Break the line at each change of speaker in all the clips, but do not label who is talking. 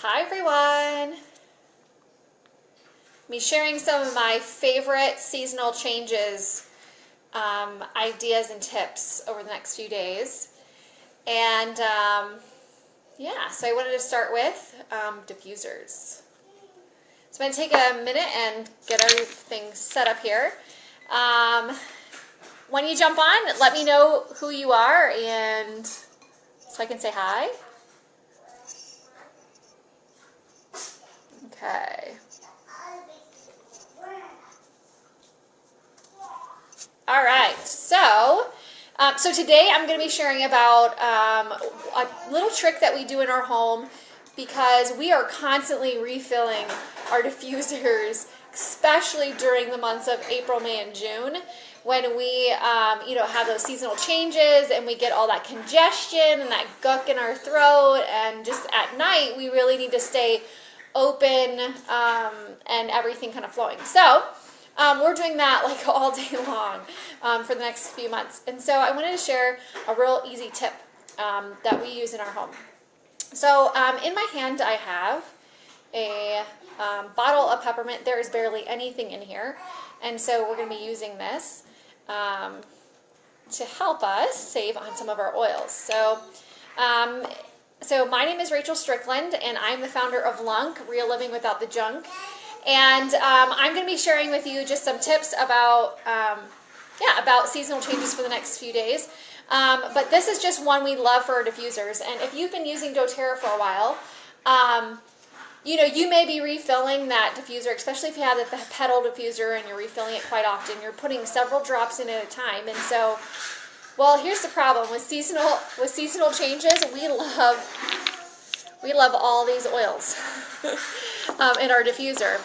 Hi everyone! Me sharing some of my favorite seasonal changes, ideas and tips over the next few days. And yeah, so I wanted to start with diffusers. So I'm going to take a minute and get everything set up here. When you jump on, let me know who you are and so I can say hi. Okay. All right. So today I'm going to be sharing about a little trick that we do in our home because we are constantly refilling our diffusers, especially during the months of April, May, and June, when we have those seasonal changes and we get all that congestion and that gunk in our throat, and just at night we really need to stay open and everything kind of flowing. So we're doing that like all day long for the next few months. And so I wanted to share a real easy tip that we use in our home. So in my hand I have a bottle of peppermint. There is barely anything in here. And so we're going to be using this to help us save on some of our oils. So my name is Rachel Strickland, and I'm the founder of Lunk, Real Living Without the Junk. And I'm going to be sharing with you just some tips about seasonal changes for the next few days. But this is just one we love for our diffusers. And if you've been using doTERRA for a while, you may be refilling that diffuser, especially if you have the pedal diffuser and you're refilling it quite often. You're putting several drops in at a time. And so, well, here's the problem with seasonal changes. We love all these oils in our diffuser.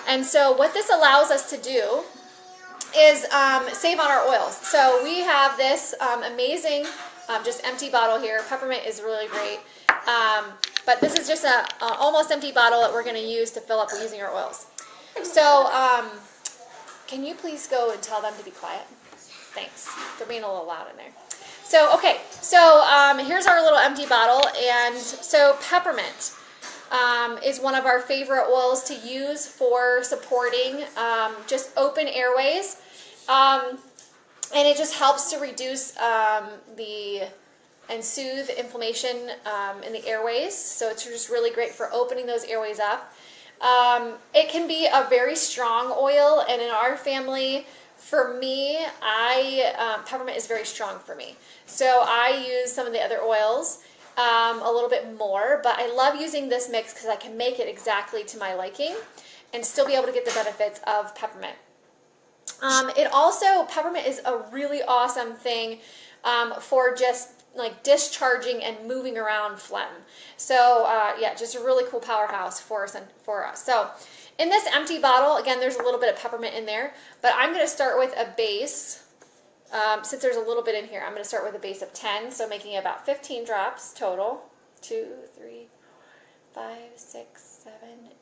And so what this allows us to do is save on our oils. So we have this amazing just empty bottle here. Peppermint is really great. But this is just a almost empty bottle that we're going to use to fill up using our oils. So can you please go and tell them to be quiet? Thanks. They're being a little loud in there. So, okay, so here's our little empty bottle, and so peppermint is one of our favorite oils to use for supporting just open airways, and it just helps to reduce and soothe inflammation in the airways, so it's just really great for opening those airways up. It can be a very strong oil, and in our family, for me, peppermint is very strong for me. So I use some of the other oils a little bit more, but I love using this mix because I can make it exactly to my liking and still be able to get the benefits of peppermint. Peppermint is a really awesome thing for just like discharging and moving around phlegm. So yeah, just a really cool powerhouse for us. So in this empty bottle, again, there's a little bit of peppermint in there, but I'm going to start with a base. Since there's a little bit in here, I'm going to start with a base of 10, so making about 15 drops total. 2, 3, 5, 6, 7,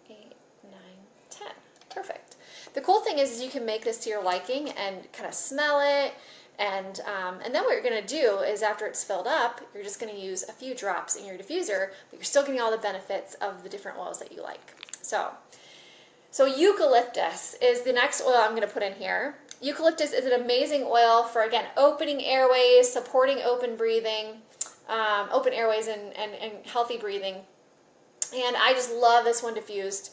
8, 9, 10. Perfect. The cool thing is you can make this to your liking and kind of smell it, and then what you're going to do is after it's filled up, you're just going to use a few drops in your diffuser, but you're still getting all the benefits of the different oils that you like. So eucalyptus is the next oil I'm going to put in here. Eucalyptus is an amazing oil for, again, opening airways, supporting open breathing, open airways and healthy breathing. And I just love this one diffused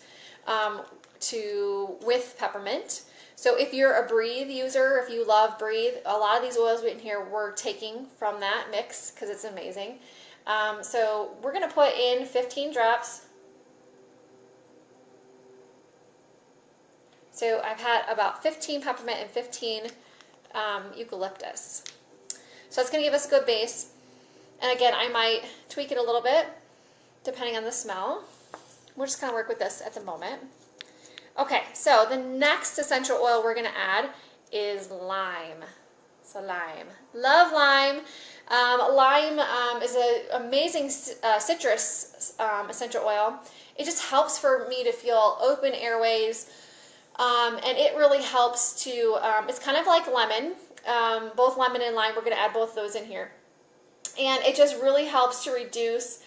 with peppermint. So if you're a Breathe user, if you love Breathe, a lot of these oils in here we're taking from that mix because it's amazing. So we're going to put in 15 drops. So I've had about 15 peppermint and 15 eucalyptus. So it's going to give us a good base. And again, I might tweak it a little bit depending on the smell. We'll just kind of work with this at the moment. Okay, so the next essential oil we're going to add is lime. So lime. Love lime. Lime is an amazing citrus essential oil. It just helps for me to feel open airways. And it really helps to, it's kind of like lemon, both lemon and lime, we're going to add both of those in here. And it just really helps to reduce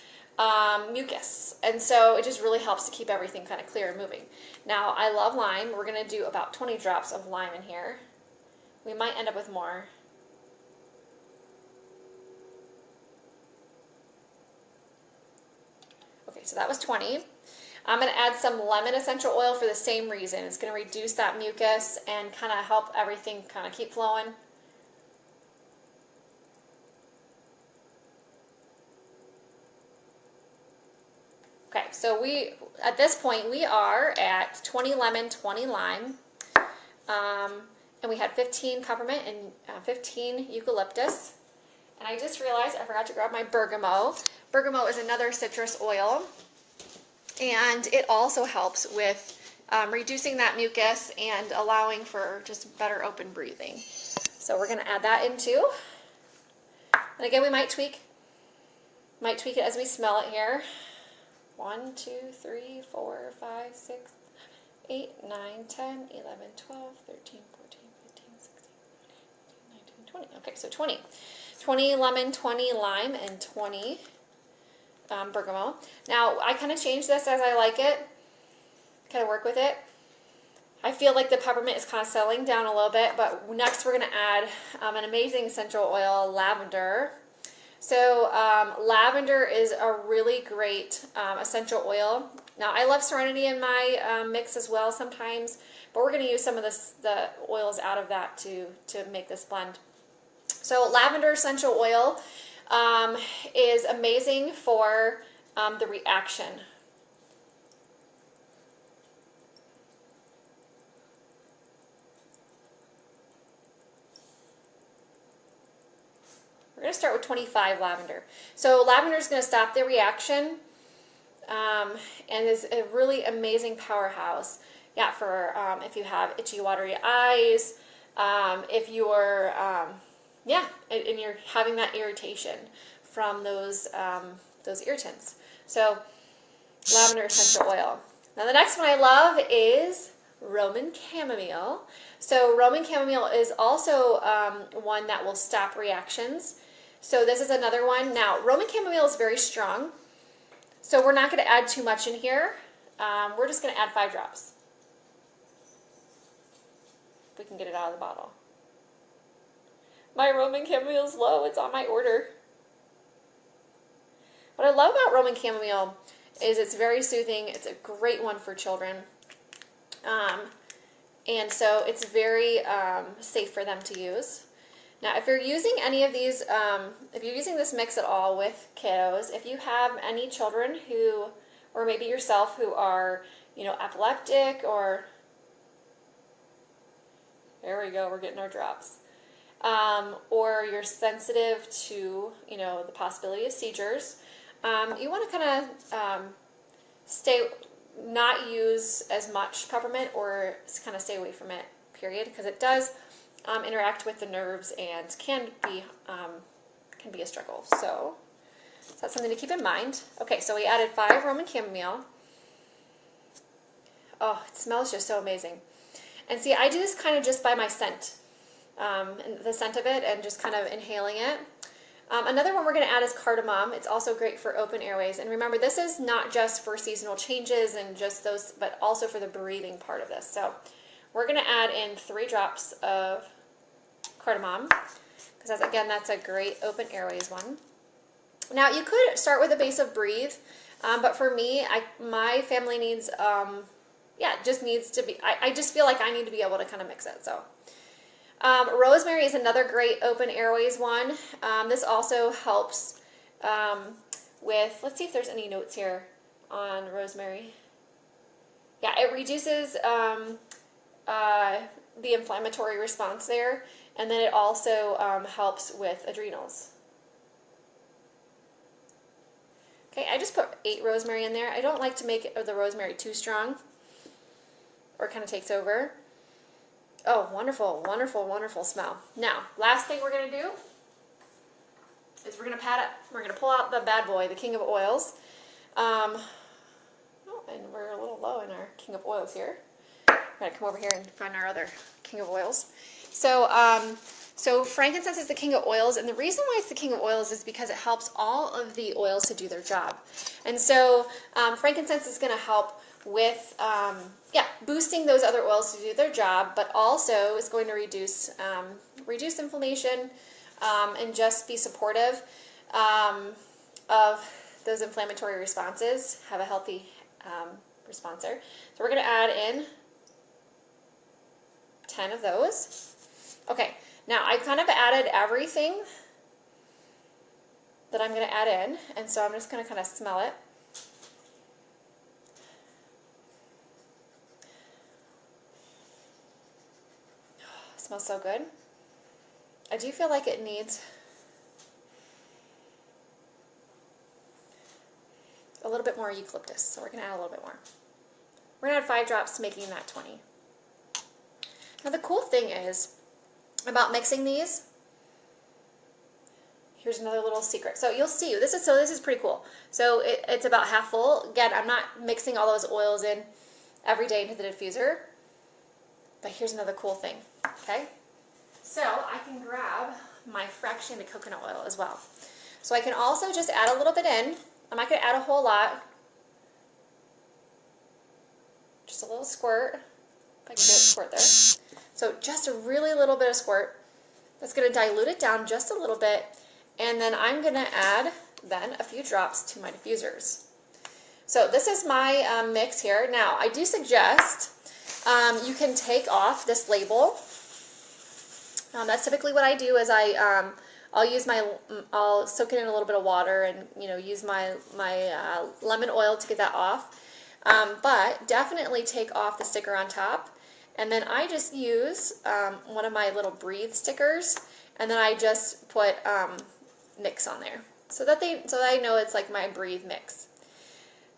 mucus. And so it just really helps to keep everything kind of clear and moving. Now, I love lime. We're going to do about 20 drops of lime in here. We might end up with more. Okay, so that was 20. I'm going to add some lemon essential oil for the same reason. It's going to reduce that mucus and kind of help everything kind of keep flowing. Okay, so at this point, we are at 20 lemon, 20 lime, and we had 15 peppermint and 15 eucalyptus. And I just realized I forgot to grab my bergamot. Bergamot is another citrus oil, and it also helps with reducing that mucus and allowing for just better open breathing. So we're going to add that in too. And again, we might tweak it as we smell it here. 1, 2, 3, 4, 5, 6, 8, 9, 10, 11, 12, 13, 14, 15, 16, 17, 18, 19, 20. Okay, so 20. 20 lemon, 20 lime, and 20 bergamot. Now, I kind of change this as I like it, kind of work with it. I feel like the peppermint is kind of settling down a little bit, but next we're going to add an amazing essential oil, lavender. So lavender is a really great essential oil. Now, I love Serenity in my mix as well sometimes, but we're going to use some of the oils out of that to make this blend. So lavender essential oil is amazing for the reaction. We're going to start with 25 lavender. So lavender is going to stop the reaction and is a really amazing powerhouse. Yeah, for if you have itchy, watery eyes, if you're, and you're having that irritation from those irritants. So lavender essential oil. Now the next one I love is Roman chamomile. So Roman chamomile is also one that will stop reactions. So this is another one. Now, Roman chamomile is very strong, so we're not going to add too much in here. We're just going to add 5 drops. If we can get it out of the bottle. My Roman chamomile is low. It's on my order. What I love about Roman chamomile is it's very soothing. It's a great one for children. And so it's very safe for them to use. Now, if you're using any of these, if you're using this mix at all with kiddos, if you have any children who, or maybe yourself, who are, epileptic, or, there we go, we're getting our drops, or you're sensitive to, the possibility of seizures, you want to kind of not use as much peppermint, or kind of stay away from it, period, because it does interact with the nerves and can be a struggle. So that's something to keep in mind. Okay, so we added 5 Roman chamomile. Oh, it smells just so amazing. And see, I do this kind of just by my scent, and the scent of it, and just kind of inhaling it. Another one we're going to add is cardamom. It's also great for open airways. And remember, this is not just for seasonal changes and just those, but also for the breathing part of this. So we're going to add in 3 drops of cardamom, because again, that's a great open airways one. Now, you could start with a base of breathe, but for me, my family needs, just needs to be, I just feel like I need to be able to kind of mix it. So rosemary is another great open airways one. This also helps with, let's see if there's any notes here on rosemary. Yeah, it reduces the inflammatory response there, and then it also helps with adrenals. Okay, I just put 8 rosemary in there. I don't like to make the rosemary too strong, or it kind of takes over. Oh, wonderful, wonderful, wonderful smell. Now, last thing we're going to do is we're going to pat it. We're going to pull out the bad boy, the king of oils. And we're a little low in our king of oils here. I'm going to come over here and find our other king of oils. So So frankincense is the king of oils, and the reason why it's the king of oils is because it helps all of the oils to do their job. And so frankincense is going to help with boosting those other oils to do their job, but also is going to reduce inflammation and just be supportive of those inflammatory responses, have a healthy responsor. So we're going to add in 10 of those. Okay, now I kind of added everything that I'm going to add in, and so I'm just going to kind of smell it. It smells so good. I do feel like it needs a little bit more eucalyptus, so we're going to add a little bit more. We're going to add 5 drops, making that 20. Now the cool thing is about mixing these, here's another little secret. So you'll see, this is pretty cool. So it's about half full. Again, I'm not mixing all those oils in every day into the diffuser, but here's another cool thing, okay? So I can grab my fractionated coconut oil as well. So I can also just add a little bit in. I'm not going to add a whole lot. Just a little squirt. If I can get a squirt there. So just a really little bit of squirt. That's going to dilute it down just a little bit. And then I'm going to add then a few drops to my diffusers. So this is my mix here. Now I do suggest you can take off this label. That's typically what I do is I'll soak it in a little bit of water and use my lemon oil to get that off. But definitely take off the sticker on top. And then I just use one of my little breathe stickers, and then I just put mix on there so that I know it's like my breathe mix.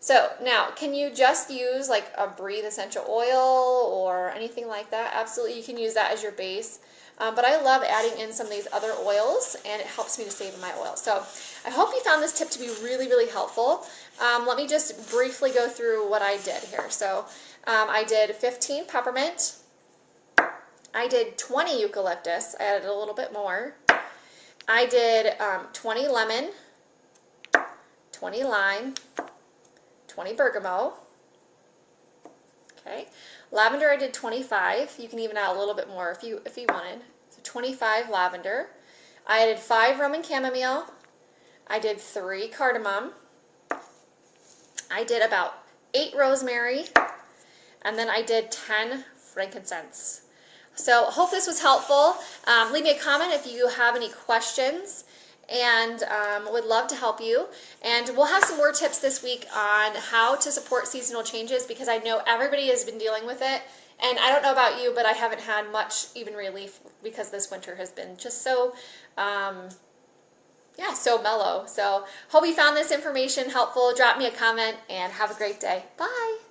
So now, can you just use like a breathe essential oil or anything like that? Absolutely, you can use that as your base. But I love adding in some of these other oils, and it helps me to save my oil. So I hope you found this tip to be really, really helpful. Let me just briefly go through what I did here. So I did 15 peppermint. I did 20 eucalyptus. I added a little bit more. I did 20 lemon, 20 lime, 20 bergamot. Okay. Lavender I did 25. You can even add a little bit more if you wanted. So 25 lavender. I added 5 Roman chamomile. I did 3 cardamom. I did about 8 rosemary. And then I did 10 frankincense. So hope this was helpful. Leave me a comment if you have any questions, and would love to help you. And we'll have some more tips this week on how to support seasonal changes, because I know everybody has been dealing with it, and I don't know about you, but I haven't had much even relief because this winter has been just so so mellow. So hope you found this information helpful. Drop me a comment and have a great day. Bye.